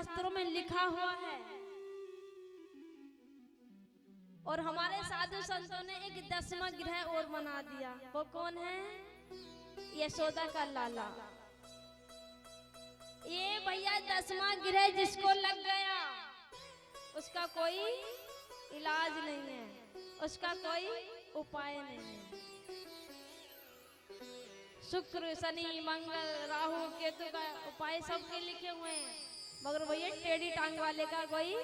शास्त्रों में लिखा हुआ है। और हमारे साधु संतों ने एक 10वां ग्रह और बना दिया। वो कौन है? यशोदा का लाला। ये भैया 10वां ग्रह जिसको लग गया उसका कोई इलाज नहीं है, उसका कोई उपाय नहीं है। शुक्र, शनि, मंगल, राहु, केतु का उपाय सबके लिखे हुए हैं, मगर भैया टेढ़ी टांग वाले का कोई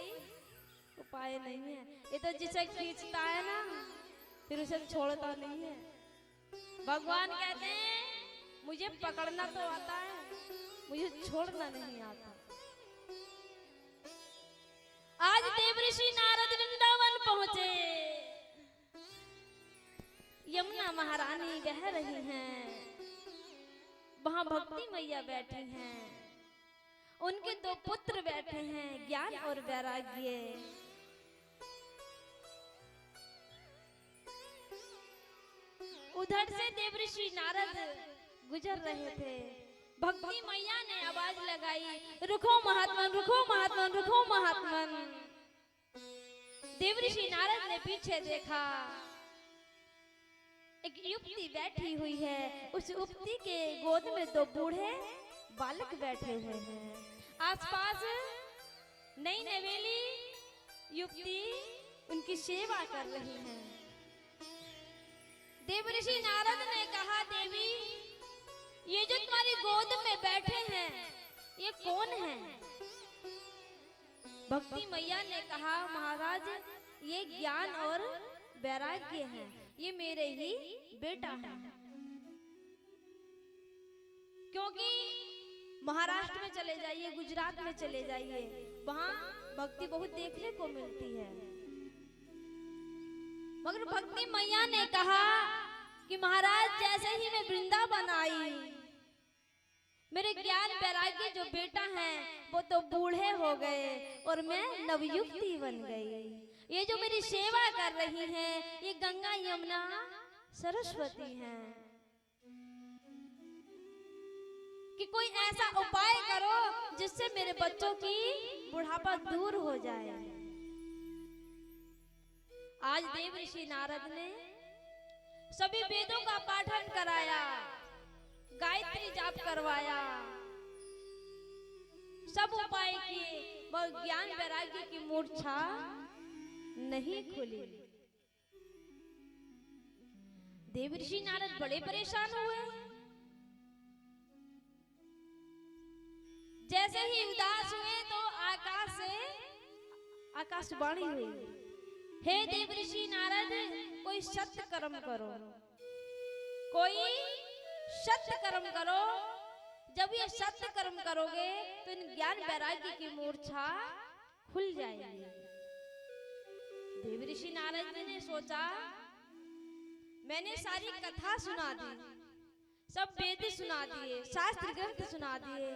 उपाय नहीं है। ये तो जिसे खींचता है ना फिर उसे छोड़ता नहीं है। भगवान कहते हैं मुझे पकड़ना तो आता है, मुझे छोड़ना नहीं आता। आज देवऋषि नारद वृंदावन पहुंचे। यमुना महारानी बह रही हैं, वहां भक्ति मैया बैठी हैं, उनके 2 पुत्र बैठे हैं, ज्ञान और वैराग्य। उधर से देवऋषि नारद गुजर रहे थे। भक्ति मैया ने आवाज लगाई, रुको महात्मन, रुको महात्मन, रुको महात्मन। देवऋषि नारद ने पीछे देखा, एक युवती बैठी हुई है। उस युवती के गोद में 2 बूढ़े बालक बैठे हुए हैं। आसपास नई नवेली युवती उनकी सेवा कर रही है। देवऋषि नारद ने कहा, देवी ये जो तुम्हारी गोद में बैठे हैं ये कौन है? भक्ति मैया ने कहा, महाराज ये ज्ञान और वैराग्य है, ये मेरे ही बेटा है। क्योंकि महाराष्ट्र में चले जाइए, गुजरात में चले जाइए, वहां भक्ति बहुत देखने को मिलती है। मगर भक्ति मैया ने कहा कि महाराज जैसे ही मैं वृंदावन आई, मेरे ज्ञान वैराग्य जो बेटा है वो तो बूढ़े हो गए और मैं नवयुक्ति बन गई। ये जो मेरी सेवा कर रही हैं ये गंगा, यमुना, सरस्वती हैं। कि कोई ऐसा उपाय करो जिससे मेरे बच्चों की बुढ़ापा दूर हो जाए। आज देवऋषि नारद ने सभी वेदों का पाठन कराया, गायत्री जाप करवाया, सब उपाय किए, पर ज्ञान वैराग्य की मूर्छा नहीं खुली। देवऋषि नारद बड़े परेशान हुए। जैसे ही उदास हुए तो आकाश से आकाशवाणी हुई, हे देवऋषि नारद कोई सत्य कर्म करो, कोई सत्य कर्म करो। जब ये सत्य कर्म करोगे तो इन ज्ञान वैराग्य की मूर्छा खुल जाएगी। देवऋषि नारद ने सोचा, मैंने सारी कथा सुना दी, सब वेद सुना दिए, शास्त्र ग्रंथ सुना दिए,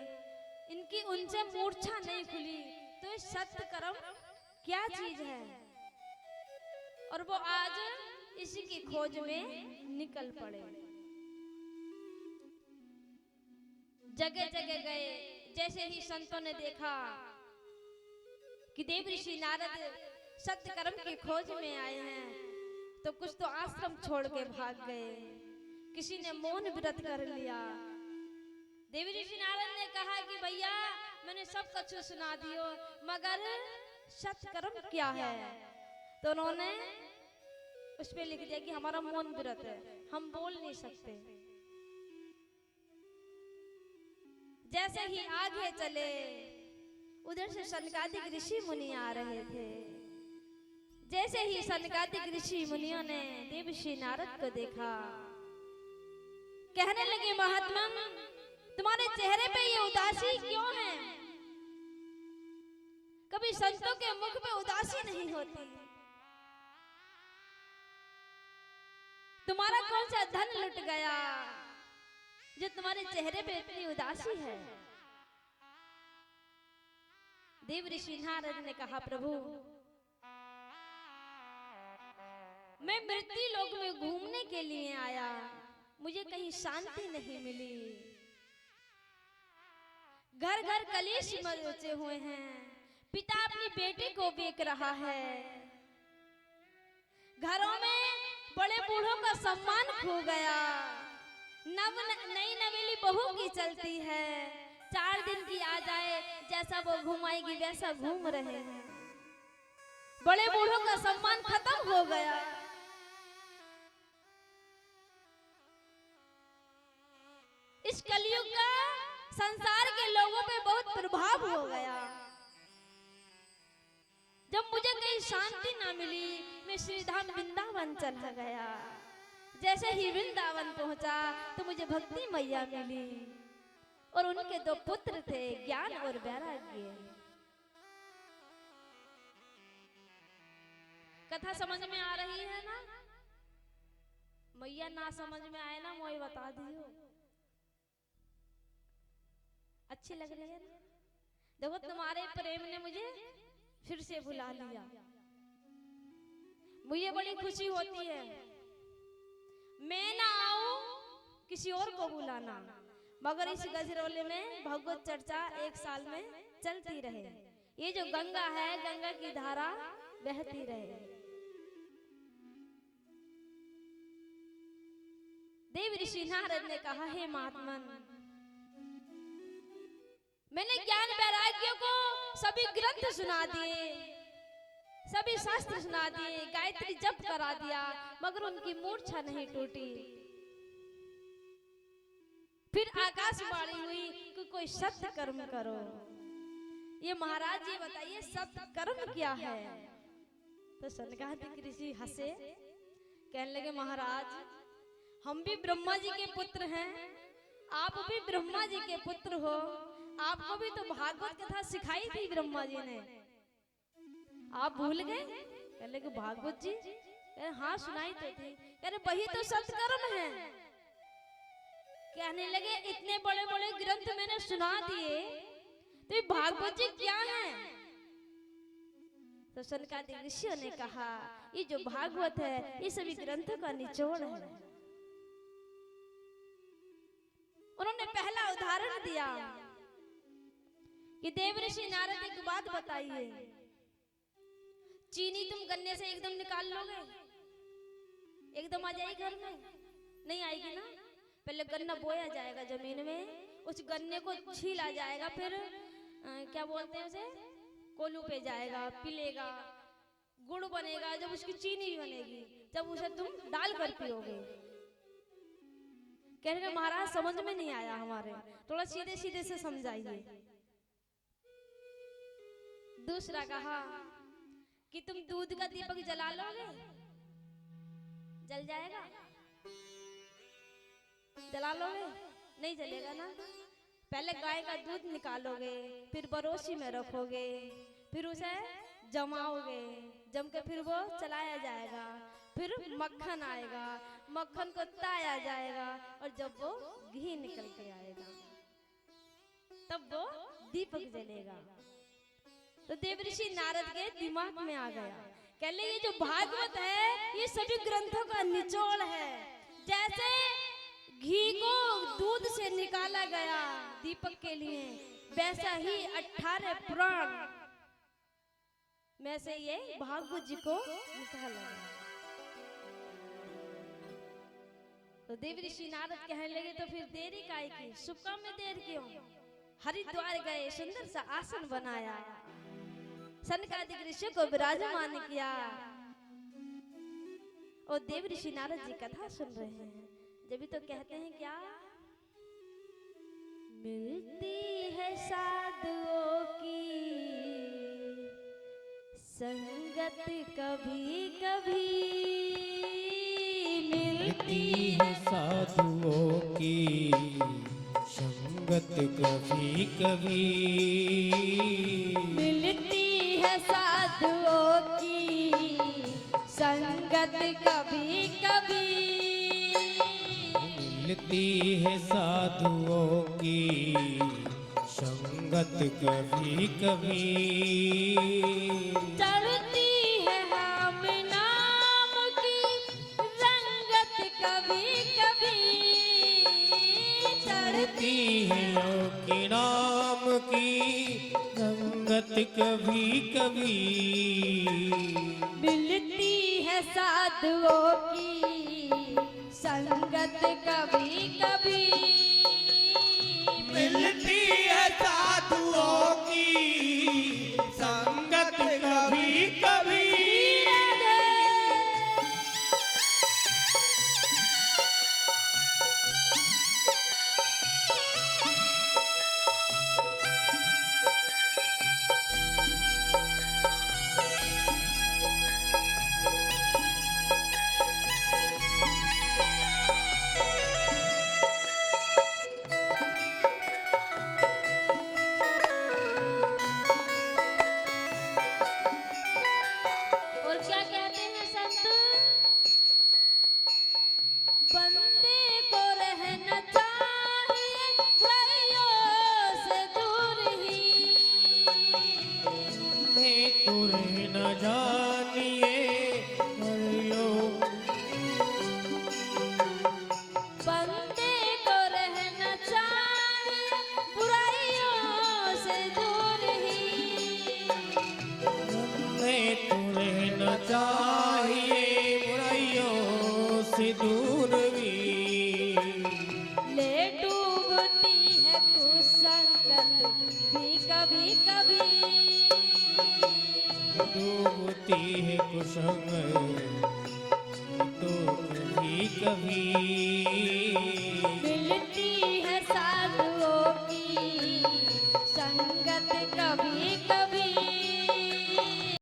इनकी उनसे मूर्छा नहीं खुली, तो ये सत्य कर्म क्या चीज है? और वो आज इसी की खोज में निकल पड़े। जगह जगह गए। जैसे ही संतों ने देखा कि देवऋषि नारद सत्य कर्म की खोज में आए हैं, तो कुछ तो आश्रम छोड़ के भाग गए, किसी ने मौन व्रत कर लिया। देवऋषि नारद ने कहा कि भैया मैंने सब कुछ सुना दियो, मगर सत्य कर्म क्या है? तो उन्होंने उस पे लिख दिया कि हमारा मौन व्रत है, हम बोल नहीं सकते। जैसे ही आगे चले उधर से सनकादिक ऋषि मुनि आ रहे थे। जैसे ही सनकादिक ऋषि मुनियों ने देवऋषि नारद को देखा, कहने लगे, महात्मा तुम्हारे चेहरे पे ये उदासी क्यों है? कभी संतों के मुख पे उदासी नहीं होती। तुम्हारा कौन सा धन लुट गया जो तुम्हारे चेहरे पे इतनी उदासी है? देवऋषि नारद ने कहा, प्रभु मैं मृत्यु लोक में घूमने के लिए आया, मुझे कहीं शांति नहीं मिली। घर घर कलेश मचे हुए हैं, पिता अपनी बेटी को बेच रहा है, घरों में बड़े बूढ़ों का सम्मान खो गया, नई नवेली बहू की चलती है, 4 दिन की आ जाए जैसा वो घुमाएगी वैसा घूम रहे हैं, बड़े बूढ़ों का सम्मान खत्म हो गया। इस कलयुग का संसार के लोगों पे बहुत प्रभाव हो गया। जब मुझे कहीं शांति ना मिली, मैं श्रीधाम वृंदावन चला गया। जैसे ही वृंदावन पहुंचा तो मुझे भक्ति मैया मिली और उनके 2 पुत्र थे, ज्ञान और वैराग्य। कथा समझ में आ रही है ना? मैया ना समझ में आए ना मोई बता दियो। अच्छी लग रही है ना? देखो तुम्हारे प्रेम ने मुझे फिर से बुला लिया, मुझे बड़ी खुशी होती है। मैं ना आऊं किसी और को बुलाना, मगर इस गजरोले में भगवत चर्चा 1 साल में चलती रहे। ये जो गंगा है, गंगा की धारा बहती रहे। देव ऋषि नारद ने कहा, हे महात्मन, मैंने ज्ञान वैराग्य को सभी ग्रंथ सुना दिए, सभी शास्त्र सुना दिए, गायत्री जप करा दिया, मगर उनकी मूर्छा नहीं टूटी। फिर आकाशवाणी हुई कि कोई सत्य कर्म करो। ये महाराज जी बताइए सत्य कर्म क्या है? तो सनकादिक ऋषि हंसे, कहने लगे, महाराज हम भी ब्रह्मा जी के पुत्र हैं, आप भी ब्रह्मा जी के पुत्र हो, आपको भी तो भागवत कथा सिखाई थी ब्रह्मा जी ने, आप भूल गए? कह लगे भागवत जी? कह हाँ सुनाई तो थी। कह रहे वही तो सत्कर्म है। कहने लगे इतने बड़े बड़े ग्रंथ मैंने सुना दिए, तो ये भागवत जी क्या है? तो सनकादिक ऋषियों ने कहा, ये जो भागवत है ये सभी ग्रंथों का निचोड़ है। उन्होंने पहला उदाहरण दिया कि देव ऋषि नारद एक बात बताइए, चीनी तुम गन्ने से एकदम निकाल लोगे? एकदम आ जाएगी घर में? नहीं आएगी ना। पहले गन्ना बोया जाएगा जमीन में, उस गन्ने को छीला जाएगा, फिर क्या बोलते हैं उसे, कोलू पे जाएगा, पिलेगा, गुड़ बनेगा, जब उसकी चीनी बनेगी, जब उसे तुम डाल कर पियोगे। कह रहे महाराज समझ में नहीं आया हमारे, थोड़ा सीधे सीधे से समझाइए। दूसरा कहा कि तुम दूध का दीपक जला लोगे? जल जाएगा? जला लोगे? नहीं जलेगा ना। पहले गाय का दूध निकालोगे, फिर बरोसी में रखोगे, फिर उसे जमाओगे, जम के फिर वो चलाया जाएगा, फिर मक्खन आएगा, मक्खन को ताया जाएगा, और जब वो घी निकल के आएगा तब वो दीपक जलेगा। तो देव ऋषि नारद के दिमाग में आ गया, कह ले ये जो भागवत है ये सभी ग्रंथों का निचोड़ है। जैसे घी को दूध से निकाला गया दीपक के लिए, वैसा ही 18 पुराण में से ये भागवत जी को निकाला गया। तो देव ऋषि नारद कहने लगे, तो फिर देरी काहे की, शुभ काम में देर क्यों? हरिद्वार गए, सुंदर सा आसन बनाया, सनकादिक ऋषि को विराजमान किया, और देव ऋषि नारद जी कथा सुन रहे हैं। जब तो कहते हैं क्या, मिलती है साधुओं की संगत कभी कभी, मिलती है साधुओं की संगत कभी कभी, मिलती है साधुओं की संगत कभी कभी, मिलती है साधुओं की संगत कभी कभी, चढ़ती है हम नाम की रंगत कभी कभी, चढ़ती है यों की नाम की संगत कभी कभी मिलती है साधुओं की संगत कभी कभी मिलती है साधुओं की संगत कभी कभी और क्या कहते हैं संत, बंदे को रहना चाहिए बुराइयों से दूर ही, मैं तो रहना जानिए हर लोग बंदे को रहना चाहिए बुराइयों से दूर ही, मैं तो रहना चाहिए बुराइयों से दूर भी ले डूबती है कुसंगत भी कभी कभी, डूबती है कुसंग तो कभी कभी